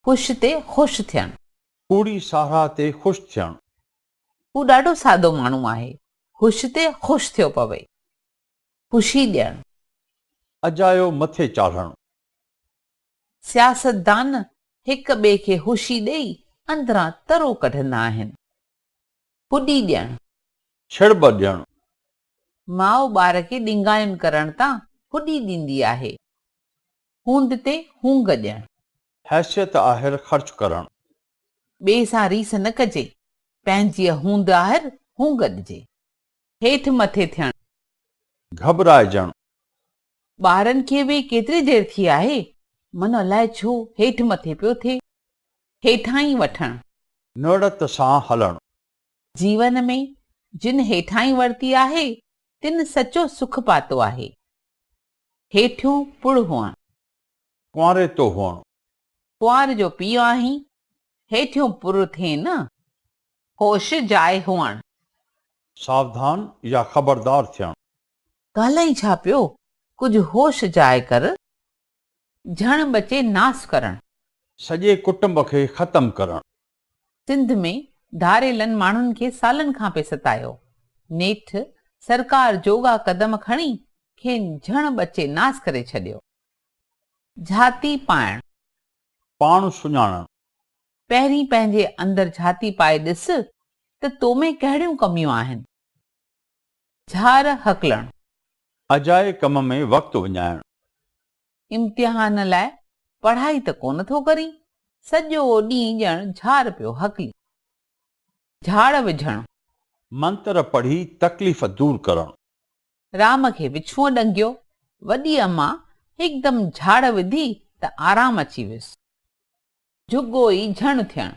ख़ुशि ते ख़ुशि थियणु, कूड़ी साराह ते ख़ुशि थियणु, हू ॾाढो सादो माण्हू आहे, ख़ुशि ते ख़ुशि थियो पवे, ख़ुशी ॾियणु, अजायो मथे चाढ़णु, सियासतदान हिक ॿिए खे ख़ुशी ॾेई अंदरां तरो कढंदा आहिनि, पुॾी ॾियणु, छिड़ब ॾियणु, माउ ॿार खे ॾिंगायुनि करण तां पुॾी ॾींदी आहे, हूंद ते हूंग ॾियणु, हैसियत आहिर ख़र्च करणु, ॿिए सां रीस न कजे, पंहिंजी हूंद आहिर हूंग ॾिजे, हेठि मथे थियणु, घबराइजणु, ॿारनि खे बि केतिरी देरि थी आहे, मन अलाए छो हेठि मथे पियो थिए, हेठां ई वठणु, निड़त सां हलणु, जीवन में जिन हेठां ई वरिती आहे तिन सचो सुख पातो आहे, हेठियों पुड़ हुअणु, कुंवारे तो हुअणु, कुंवार जो पीउ आहीं, हेठियों पुर थिए न, होश जाइ हुअणु, सावधान या ख़बरदार थियणु, ॻाल्हाई छा पियो, कुझु होश जाइ कर, झण बचे नास करणु, सॼे कुटुंब खे ख़तमु करणु, सिंध में धारेलनि माण्हुनि खे सालनि खां पे सतायो, नेठि सरकार जोगा कदम खणी खेनि झण बचे नास करे छॾियो, झाती पाइणु, पाण सुञाणणु, पहिरीं पंहिंजे अंदरि झाती पाए ॾिस त तो में कहिड़ियूं कमियूं आहिनि, झार हकलणु, अजाए कम में वक़्तु विञाइणु, इम्तिहान लाइ पढ़ाई त कोन थो करी, सॼो ॾींहुं ॼण झार पियो हकली, झाड़ विझणु, मंत्र पढ़ी तकलीफ़ दूर करणु, राम खे विछुओ ॾंगियो, वॾी अम्मा हिकदमि झाड़ विधी त आराम अची वियुसि, झुॻो ई झण थियणु,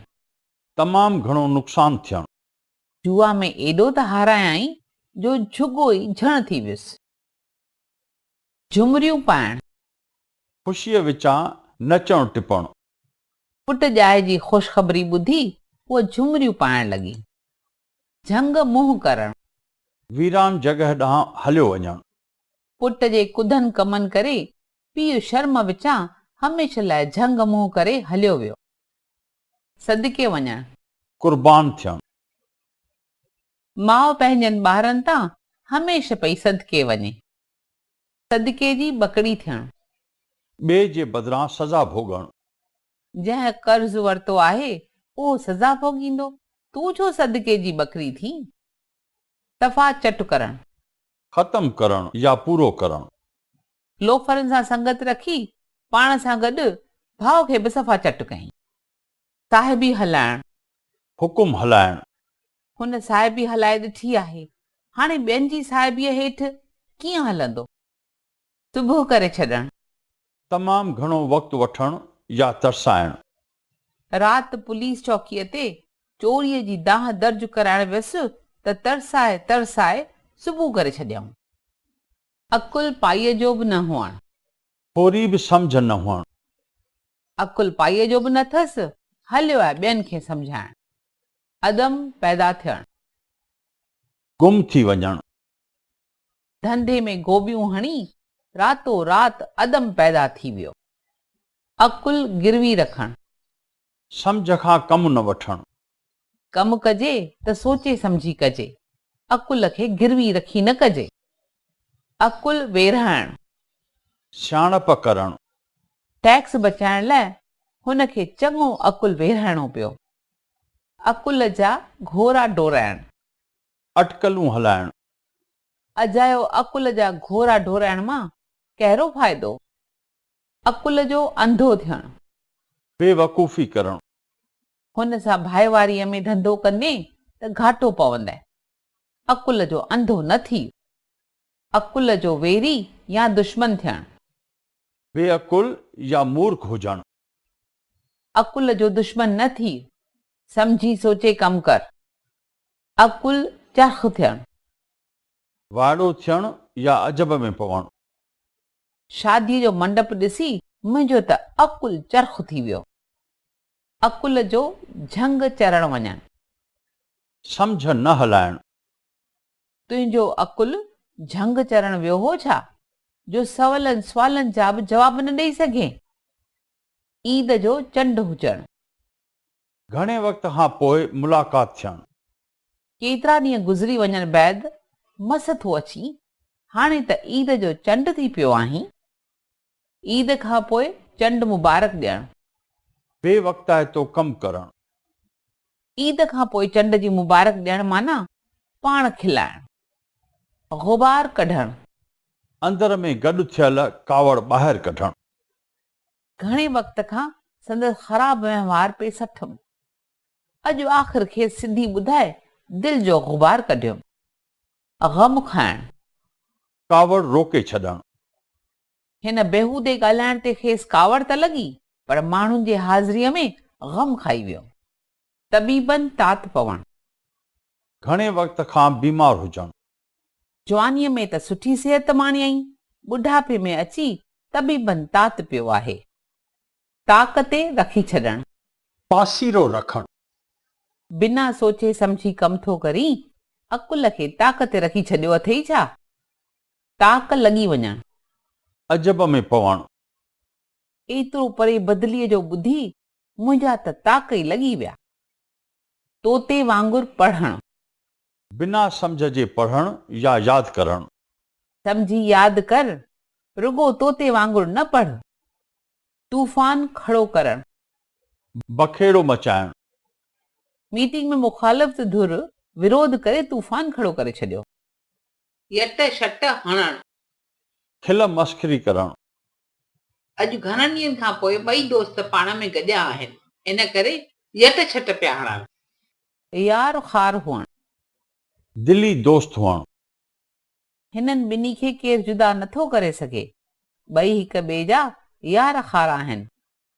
तमामु घणो नुक़सानु थियणु, जुआ में एॾो त हारायई जो झुॻो ई झण थी वियुसि, झुमरियूं पाइणु, ख़ुशीअ विचां नचणु टिपणु, पुट ॼाए जी ख़ुशख़बरी ॿुधी उहा झुमरियूं पाइण लॻी, झंग मुंहुं करणु, वीरान जॻह ॾांहुं हलियो वञणु, पुट जे कुधनि कमनि करे पीउ शर्म विचां हमेशह लाइ झंग मुंहुं करे हलियो वियो, सदके वञणु, कुर्बान थियणु, माउ पंहिंजनि ॿारनि तां हमेशह पई सदके वञे, सदके जी बकड़ी थियणु, ॿिए जे बदिरां सज़ा भोॻणु, जंहिं कर्ज़ वरितो आहे उहो सज़ा भोॻींदो, तूं छो सदके जी बकरी थी, तफ़ा चट करणु, ख़तमु करणु या पूरो करणु, लोफरनि सां संगत रखी पाण सां गॾु भाउ खे बि सफ़ा चट कयईं, साहिबी हलाइणु, हुकुम हलाइणु, हुन साहिबी हलाए ॾिठी आहे, हाणे ॿियनि जी साहिबीअ हेठि कीअं हलंदो, सुबुह करे छॾणु, तमामु घणो वक़्तु वठणु या तरसाइणु, राति पुलिस चौकीअ ते चोरीअ जी दाह दर्ज कराइण वियुसि त तरसाए तरसाए सुबुह करे छॾियऊं, अकुल पाईअ जो बि न हुअणु, थोरी बि सम्झ न हुअणु, अकुल पाईअ जो बि न अथसि, हलियो आहे ॿियनि खे सम्झाइणु, अदम पैदा थियणु, गुम थी वञणु, धंधे में गोबियूं हणी रातो राति अदम पैदा थी वियो, अकुल गिरवी रखणु, सम्झ खां कमु न वठणु, कमु कजे त सोचे सम्झी कजे, अकुल खे गिरवी रखी न कजे, अकुल वेरहाइणु, सियाणप करणु, टैक्स बचाइण लाइ हुन खे चङो अकुल वेरहाइणो पियो, अकुल जा घोरा डोराइणु, अटकलूं हलाइणु, अजायो अकुल जा घोरा डोराइण मां कहिड़ो फ़ाइदो, अकुल जो अंधो थियणु, बेवकूफ़ी करणु, हुन सां भाईवारीअ में धंधो कंदे त घाटो पवंदे, अकुल जो अंधो न थी, अकुल जो वेरी या दुश्मन थियणु, बेअकुल या मूर्ख हुजणु, अकुल जो दुश्मन न थी, सम्झी सोचे कमु कर, अकुल चरख़ थियणु, वाइड़ो थियणु या अजब में पवणु, शादीअ जो मंडप ॾिसी मुंहिंजो त अकुल चरख़ थी वियो, अकुल जो झंग चरण वञणु, सम्झ न हलाइणु, तुंहिंजो अकुल झंग चरण वियो हो छा जो सवलनि सुवालनि जा बि जवाब न ॾेई सघे, ईद जो चंड हुजणु, घणे वक्त खां पोइ मुलाक़ात थियणु, केतिरा ॾींहं गुज़री वञण बैदि मस थो अची, हाणे त ईद जो चंड थी पियो आहीं। ईद खां पोइ चंड मुबारक ॾियणु, बेवक़्ताए तो कमु करणु, ईद खां पोइ चंड जी मुबारक ॾियणु माना पाण खिलाइणु, गुबार कढणु, अंदर में गॾु थियल कावड़ ॿाहिरि कढणु, घणे वक़्त खां संदसि ख़राब वहिंवार पे सठुमि, अॼु आख़िर खे सिधी ॿुधाए दिलि जो गुबार कढियुमि, ग़म खाइणु, कावड़ रोके छॾणु, हिन बेहूदे ॻाल्हाइण ते खेसि कावड़ त लॻी, पर माण्हुनि जे हाज़िरीअ में ग़म खाई वियो। तबीबनि तात पवणु, घणे वक्त खां बीमार हुजणु, जवानीअ में त सुठी सिहत माणियई, ॿुढापे में अची तबीबनि तात पियो आहे। ताक़ते रखी छॾणु, पासीरो रखणु, बिना सोचे सम्झी कमु थो करी, अकुल खे ताक़त रखी छॾियो अथई छा? ताक़ लॻी वञणु, अजब में पवणु, एतिरो परे बदिलीअ जो ॿुधी मुंहिंजा त ताक़ ई लॻी विया। तोते वांगुरु पढ़णु, बिना सम्झ जे पढ़णु या यादि करणु, सम्झी यादि कर, रुगो तोते वांगुरु न पढ़। तूफ़ान खड़ो करणु, बखेड़ो मचाइणु, मीटिंग में मुखालिफ़ धुर विरोध करे तूफ़ान खड़ो करे छॾियो। यट शट हणणु, खिल मस्खरी करणु, अॼु घणनि ॾींहंनि खां पोइ ॿई दोस्त पाण में गॾिया आहिनि, इन करे यट छट पिया हणनि। यार खार हुअणु, दिली दोस्त हुअणु, हिननि ॿिन्ही खे केरु जुदा नथो करे सघे, ॿई हिक ॿिए जा यार खार आहिनि।